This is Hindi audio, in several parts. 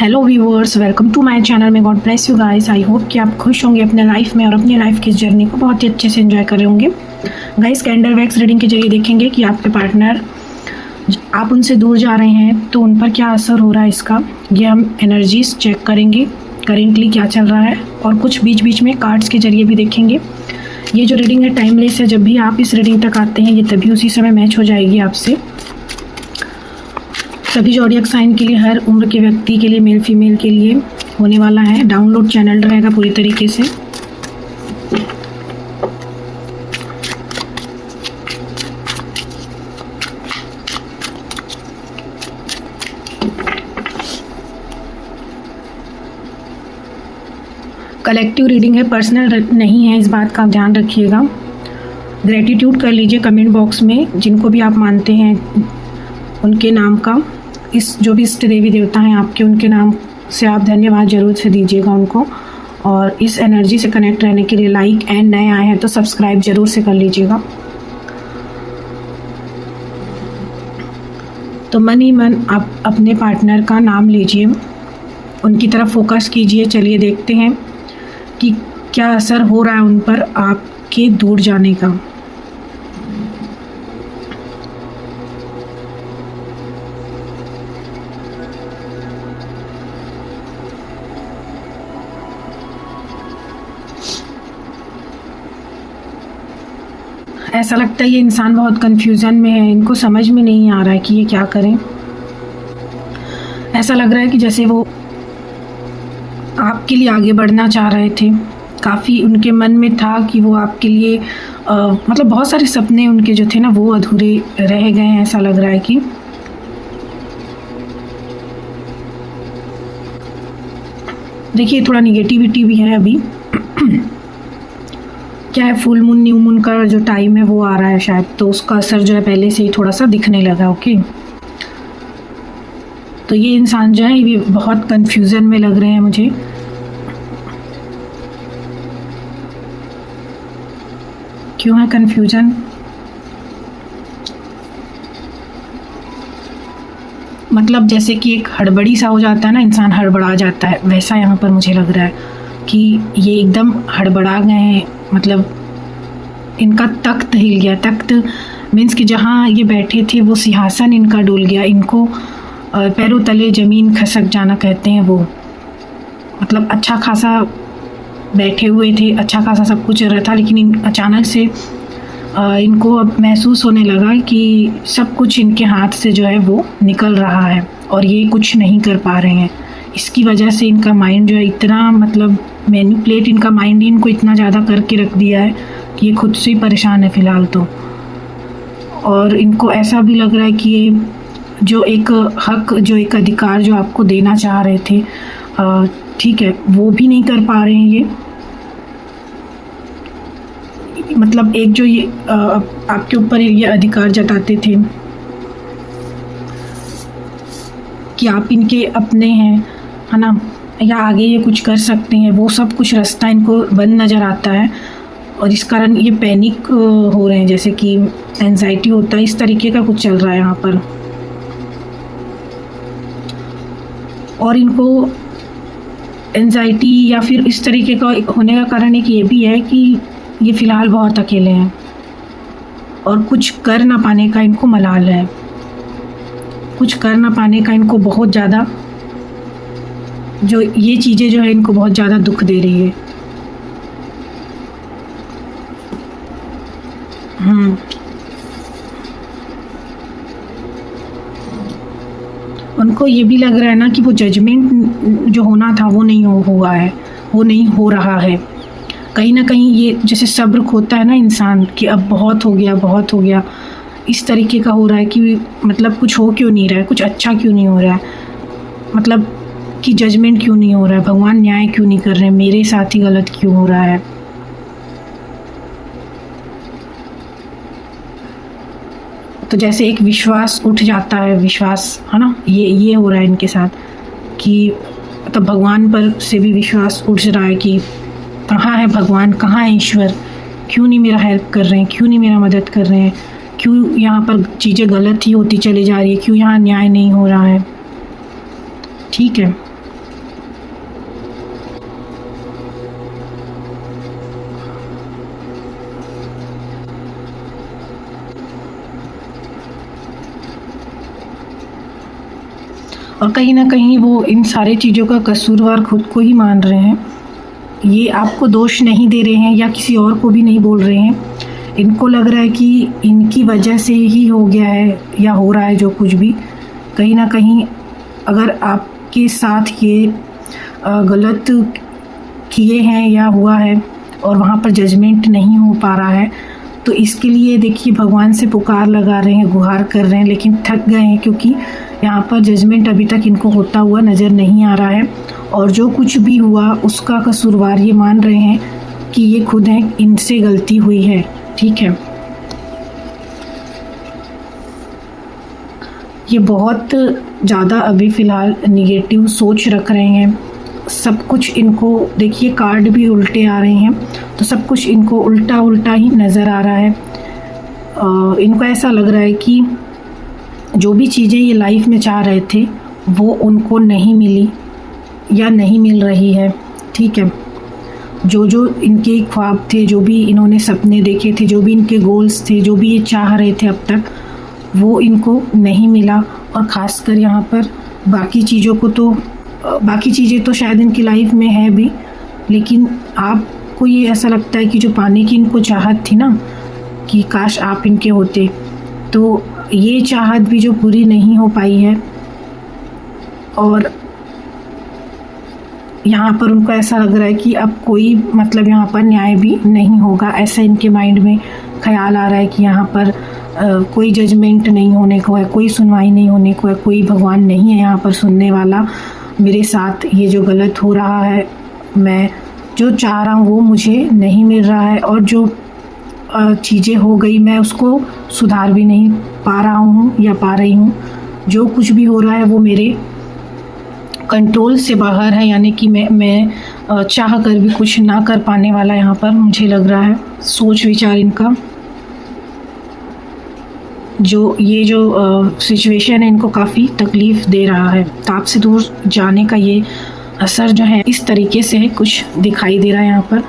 Hello viewers, welcome to my channel में। God bless you guys. I hope कि आप खुश होंगे अपने लाइफ में और अपनी लाइफ की जर्नी को बहुत ही अच्छे से एंजॉय कर रहे होंगे। गाइस, कैंडल वैक्स रीडिंग के जरिए देखेंगे कि आपके पार्टनर, आप उनसे दूर जा रहे हैं तो उन पर क्या असर हो रहा है इसका। ये हम एनर्जीज चेक करेंगे, करेंटली क्या चल रहा है, और कुछ बीच बीच में कार्ड्स के जरिए भी देखेंगे। ये जो रीडिंग है टाइमलेस है। जब भी आप इस रीडिंग तक आते हैं ये तभी उसी समय मैच हो जाएगी आपसे। सभी ज़ोडिएक साइन के लिए, हर उम्र के व्यक्ति के लिए, मेल फीमेल के लिए होने वाला है। डाउनलोड चैनल रहेगा पूरी तरीके से। कलेक्टिव रीडिंग है, पर्सनल नहीं है, इस बात का आप ध्यान रखिएगा। ग्रेटिट्यूड कर लीजिए कमेंट बॉक्स में, जिनको भी आप मानते हैं उनके नाम का, इस जो भी इष्ट देवी देवता हैं आपके, उनके नाम से आप धन्यवाद जरूर से दीजिएगा उनको। और इस एनर्जी से कनेक्ट रहने के लिए लाइक एंड नए आए हैं तो सब्सक्राइब जरूर से कर लीजिएगा। तो मन ही मन आप अपने पार्टनर का नाम लीजिए, उनकी तरफ फोकस कीजिए। चलिए देखते हैं कि क्या असर हो रहा है उन पर आपके दूर जाने का। ऐसा लगता है ये इंसान बहुत कंफ्यूजन में है, इनको समझ में नहीं आ रहा है कि ये क्या करें। ऐसा लग रहा है कि जैसे वो आपके लिए आगे बढ़ना चाह रहे थे। काफ़ी उनके मन में था कि वो आपके लिए मतलब बहुत सारे सपने उनके जो थे ना वो अधूरे रह गए हैं। ऐसा लग रहा है कि देखिए थोड़ा निगेटिविटी भी है अभी। क्या है, फुल मून न्यू मून का जो टाइम है वो आ रहा है शायद, तो उसका असर जो है पहले से ही थोड़ा सा दिखने लगा। ओके, तो ये इंसान जो है ये बहुत कंफ्यूजन में लग रहे हैं मुझे। क्यों है कंफ्यूजन? मतलब जैसे कि एक हड़बड़ी सा हो जाता है ना, इंसान हड़बड़ा जाता है, वैसा यहाँ पर मुझे लग रहा है कि ये एकदम हड़बड़ा गए हैं। मतलब इनका तख्त हिल गया। तख्त मीन्स कि जहाँ ये बैठे थे वो सिंहासन इनका डोल गया। इनको पैरों तले ज़मीन खसक जाना कहते हैं वो। मतलब अच्छा खासा बैठे हुए थे, अच्छा खासा सब कुछ रहा था, लेकिन अचानक से इनको अब महसूस होने लगा कि सब कुछ इनके हाथ से जो है वो निकल रहा है और ये कुछ नहीं कर पा रहे हैं। इसकी वजह से इनका माइंड जो है इतना, मतलब मैनिपुलेट इनका माइंड इनको इतना ज़्यादा करके रख दिया है कि ये खुद से ही परेशान है फ़िलहाल तो। और इनको ऐसा भी लग रहा है कि ये जो एक हक, जो एक अधिकार जो आपको देना चाह रहे थे, ठीक है, वो भी नहीं कर पा रहे हैं ये। मतलब एक जो ये आपके ऊपर ये अधिकार जताते थे कि आप इनके अपने हैं, है ना, या आगे ये कुछ कर सकते हैं, वो सब कुछ रास्ता इनको बंद नज़र आता है। और इस कारण ये पैनिक हो रहे हैं, जैसे कि एंजाइटी होता है, इस तरीके का कुछ चल रहा है यहाँ पर। और इनको एंजाइटी या फिर इस तरीके का होने का कारण एक ये भी है कि ये फ़िलहाल बहुत अकेले हैं और कुछ कर ना पाने का इनको मलाल है। कुछ कर ना पाने का इनको बहुत ज़्यादा, जो ये चीज़ें जो है इनको बहुत ज़्यादा दुख दे रही है। उनको ये भी लग रहा है ना कि वो जजमेंट जो होना था वो नहीं हुआ है, वो नहीं हो रहा है। कहीं ना कहीं ये जैसे सब्र खोता है ना इंसान कि अब बहुत हो गया, बहुत हो गया, इस तरीके का हो रहा है कि मतलब कुछ हो क्यों नहीं रहा है, कुछ अच्छा क्यों नहीं हो रहा है, मतलब कि जजमेंट क्यों नहीं हो रहा है, भगवान न्याय क्यों नहीं कर रहे हैं, मेरे साथ ही गलत क्यों हो रहा है। तो जैसे एक विश्वास उठ जाता है, विश्वास, है ना, ये हो रहा है इनके साथ कि मतलब भगवान पर से भी विश्वास उठ रहा है कि कहाँ है भगवान, कहाँ है ईश्वर, क्यों नहीं मेरा हेल्प कर रहे हैं, क्यों नहीं मेरा मदद कर रहे हैं, क्यों यहाँ पर चीज़ें गलत ही होती चली जा रही है, क्यों यहाँ न्याय नहीं हो रहा है। ठीक है, और कहीं ना कहीं वो इन सारी चीज़ों का कसूरवार खुद को ही मान रहे हैं। ये आपको दोष नहीं दे रहे हैं या किसी और को भी नहीं बोल रहे हैं। इनको लग रहा है कि इनकी वजह से ही हो गया है या हो रहा है जो कुछ भी। कहीं ना कहीं अगर आपके साथ ये गलत किए हैं या हुआ है और वहाँ पर जजमेंट नहीं हो पा रहा है, तो इसके लिए देखिए भगवान से पुकार लगा रहे हैं, गुहार कर रहे हैं, लेकिन थक गए हैं क्योंकि यहाँ पर जजमेंट अभी तक इनको होता हुआ नज़र नहीं आ रहा है। और जो कुछ भी हुआ उसका कसूरवार ये मान रहे हैं कि ये खुद हैं, इनसे गलती हुई है। ठीक है, ये बहुत ज़्यादा अभी फ़िलहाल निगेटिव सोच रख रहे हैं। सब कुछ इनको देखिए, कार्ड भी उल्टे आ रहे हैं, तो सब कुछ इनको उल्टा उल्टा ही नज़र आ रहा है। इनको ऐसा लग रहा है कि जो भी चीज़ें ये लाइफ में चाह रहे थे वो उनको नहीं मिली या नहीं मिल रही है। ठीक है, जो जो इनके ख्वाब थे, जो भी इन्होंने सपने देखे थे, जो भी इनके गोल्स थे, जो भी ये चाह रहे थे अब तक, वो इनको नहीं मिला। और ख़ासकर यहाँ पर बाकी चीज़ें तो शायद इनकी लाइफ में है भी, लेकिन आपको ये ऐसा लगता है कि जो पाने की इनको चाहत थी ना, कि काश आप इनके होते, तो ये चाहत भी जो पूरी नहीं हो पाई है। और यहाँ पर उनको ऐसा लग रहा है कि अब कोई मतलब यहाँ पर न्याय भी नहीं होगा, ऐसा इनके माइंड में ख्याल आ रहा है कि यहाँ पर कोई जजमेंट नहीं होने को है, कोई सुनवाई नहीं होने को है, कोई भगवान नहीं है यहाँ पर सुनने वाला। मेरे साथ ये जो गलत हो रहा है, मैं जो चाह रहा हूँ वो मुझे नहीं मिल रहा है, और जो चीज़ें हो गई मैं उसको सुधार भी नहीं पा रहा हूँ या पा रही हूँ। जो कुछ भी हो रहा है वो मेरे कंट्रोल से बाहर है, यानी कि मैं चाह कर भी कुछ ना कर पाने वाला यहाँ पर मुझे लग रहा है। सोच विचार इनका जो सिचुएशन है इनको काफ़ी तकलीफ़ दे रहा है। तो आपसे दूर जाने का ये असर जो है इस तरीके से कुछ दिखाई दे रहा है यहाँ पर।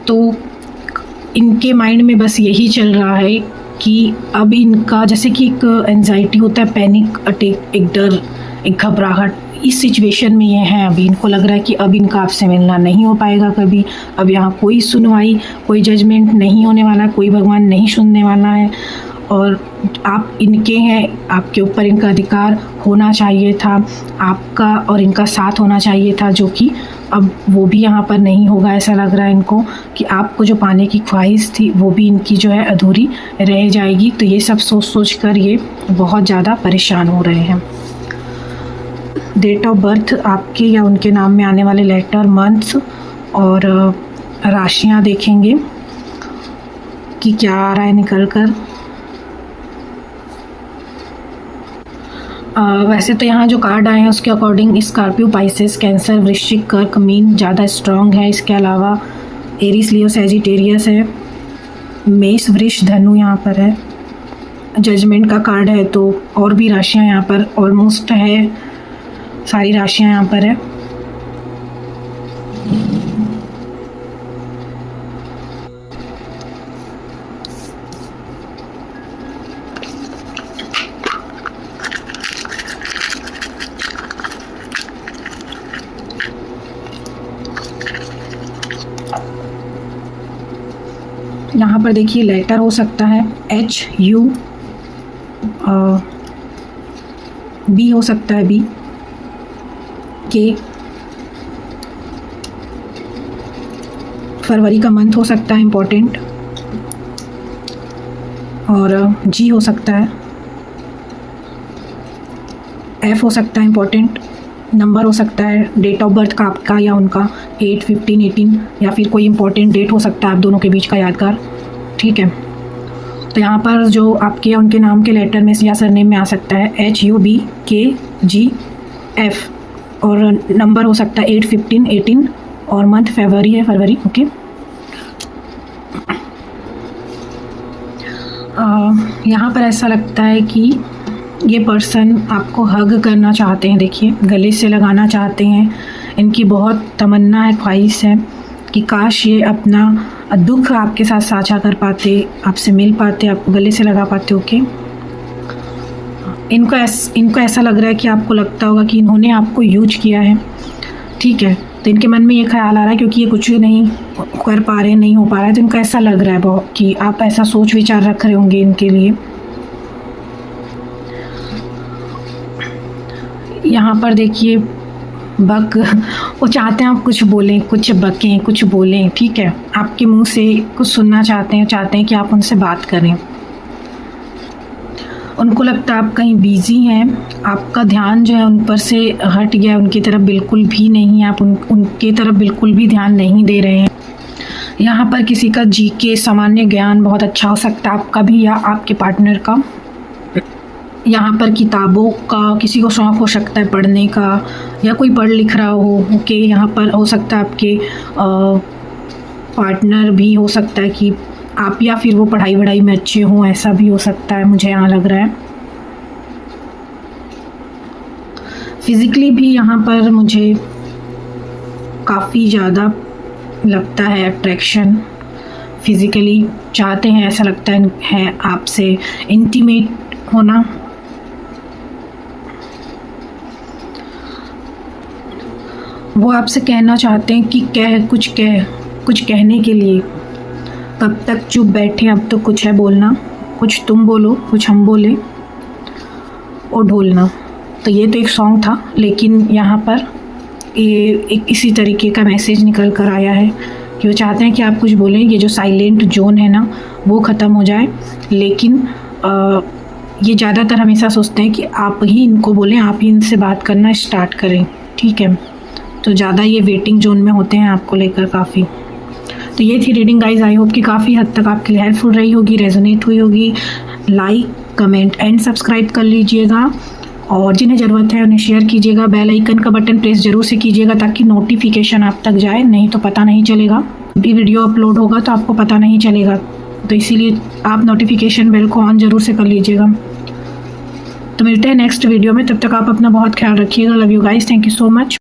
तो इनके माइंड में बस यही चल रहा है कि अब इनका जैसे कि एक एंजाइटी होता है, पैनिक अटैक, एक डर, एक घबराहट, इस सिचुएशन में ये हैं। अभी इनको लग रहा है कि अब इनका आपसे मिलना नहीं हो पाएगा कभी, अब यहाँ कोई सुनवाई, कोई जजमेंट नहीं होने वाला, कोई भगवान नहीं सुनने वाला है, और आप इनके हैं, आपके ऊपर इनका अधिकार होना चाहिए था, आपका और इनका साथ होना चाहिए था, जो कि अब वो भी यहाँ पर नहीं होगा। ऐसा लग रहा है इनको कि आपको जो पाने की ख्वाहिश थी वो भी इनकी जो है अधूरी रह जाएगी। तो ये सब सोच सोच कर ये बहुत ज़्यादा परेशान हो रहे हैं। डेट ऑफ बर्थ आपके या उनके नाम में आने वाले लेटर, मंथ्स और राशियाँ देखेंगे कि क्या आ रहा है निकल कर। वैसे तो यहाँ जो कार्ड आए हैं उसके अकॉर्डिंग स्कॉर्पियो, पाइसेस, कैंसर, वृश्चिक, कर्क, मीन ज़्यादा स्ट्रॉन्ग है। इसके अलावा एरीज, लियो, सैजिटेरियस है, मेष, वृष, धनु यहाँ पर है। जजमेंट का कार्ड है, तो और भी राशियाँ यहाँ पर ऑलमोस्ट है, सारी राशियाँ यहाँ पर है। यहाँ पर देखिए लेटर हो सकता है HU, B हो सकता है B, K, फरवरी का मंथ हो सकता है इम्पोर्टेंट, और G हो सकता है, F हो सकता है इम्पोर्टेंट, नंबर हो सकता है डेट ऑफ बर्थ का आपका या उनका 8, 15, 18, या फिर कोई इम्पोर्टेंट डेट हो सकता है आप दोनों के बीच का यादगार। ठीक है, तो यहाँ पर जो आपके या उनके नाम के लेटर में या सरनेम में आ सकता है HU, B, K, G, F, और नंबर हो सकता है 8, 15, 18, और मंथ फरवरी है, फरवरी। ओके, यहाँ पर ऐसा लगता है कि ये पर्सन आपको हग करना चाहते हैं, देखिए गले से लगाना चाहते हैं। इनकी बहुत तमन्ना है, ख्वाहिश है कि काश ये अपना दुख आपके साथ साझा कर पाते, आपसे मिल पाते, आपको गले से लगा पाते। ओके, इनको ऐसा लग रहा है कि आपको लगता होगा कि इन्होंने आपको यूज किया है, ठीक है। तो इनके मन में ये ख्याल आ रहा है, क्योंकि ये कुछ नहीं कर पा रहे, नहीं हो पा रहा है, तो इनको ऐसा लग रहा है बहुत कि आप ऐसा सोच विचार रख रहे होंगे इनके लिए। यहाँ पर देखिए वो चाहते हैं आप कुछ बोलें, कुछ बकें, कुछ बोलें, ठीक है। आपके मुंह से कुछ सुनना चाहते हैं कि आप उनसे बात करें। उनको लगता है आप कहीं बिज़ी हैं, आपका ध्यान जो है उन पर से हट गया, उनकी तरफ बिल्कुल भी नहीं, आप उनकी तरफ बिल्कुल भी ध्यान नहीं दे रहे हैं। यहाँ पर किसी का जीके सामान्य ज्ञान बहुत अच्छा हो सकता है, आपका भी या आपके पार्टनर का। यहाँ पर किताबों का किसी को शौक़ हो सकता है पढ़ने का, या कोई पढ़ लिख रहा हो, ओके। यहाँ पर हो सकता है आपके पार्टनर भी हो सकता है कि आप, या फिर वो पढ़ाई वढ़ाई में अच्छे हों, ऐसा भी हो सकता है, मुझे यहाँ लग रहा है। फिज़िकली भी यहाँ पर मुझे काफ़ी ज़्यादा लगता है अट्रैक्शन, फिज़िकली चाहते हैं, ऐसा लगता है आपसे इंटीमेट होना। वो आपसे कहना चाहते हैं कि कुछ कहने के लिए। कब तक चुप बैठे, अब तो कुछ है बोलना, कुछ तुम बोलो, कुछ हम बोले, और ढोलना। तो ये तो एक सॉन्ग था, लेकिन यहाँ पर ये एक इसी तरीके का मैसेज निकल कर आया है कि वो चाहते हैं कि आप कुछ बोलें, ये जो साइलेंट जोन है ना वो ख़त्म हो जाए। लेकिन ये ज़्यादातर हमेशा सोचते हैं कि आप ही इनको बोलें, आप ही इनसे बात करना स्टार्ट करें, ठीक है। तो ज़्यादा ये वेटिंग जोन में होते हैं आपको लेकर काफ़ी। तो ये थी रीडिंग गाइज, आई होप कि काफ़ी हद तक आपके लिए हेल्पफुल रही होगी, रेजोनेट हुई होगी। लाइक, कमेंट एंड सब्सक्राइब कर लीजिएगा, और जिन्हें ज़रूरत है उन्हें शेयर कीजिएगा। बेल आइकन का बटन प्रेस ज़रूर से कीजिएगा ताकि नोटिफिकेशन आप तक जाए, नहीं तो पता नहीं चलेगा। भी वीडियो अपलोड होगा तो आपको पता नहीं चलेगा, तो इसीलिए आप नोटिफिकेशन बेल को ऑन ज़रूर से कर लीजिएगा। तो मिलते हैं नेक्स्ट वीडियो में, तब तक आप अपना बहुत ख्याल रखिएगा। Love you guys, thank you so much.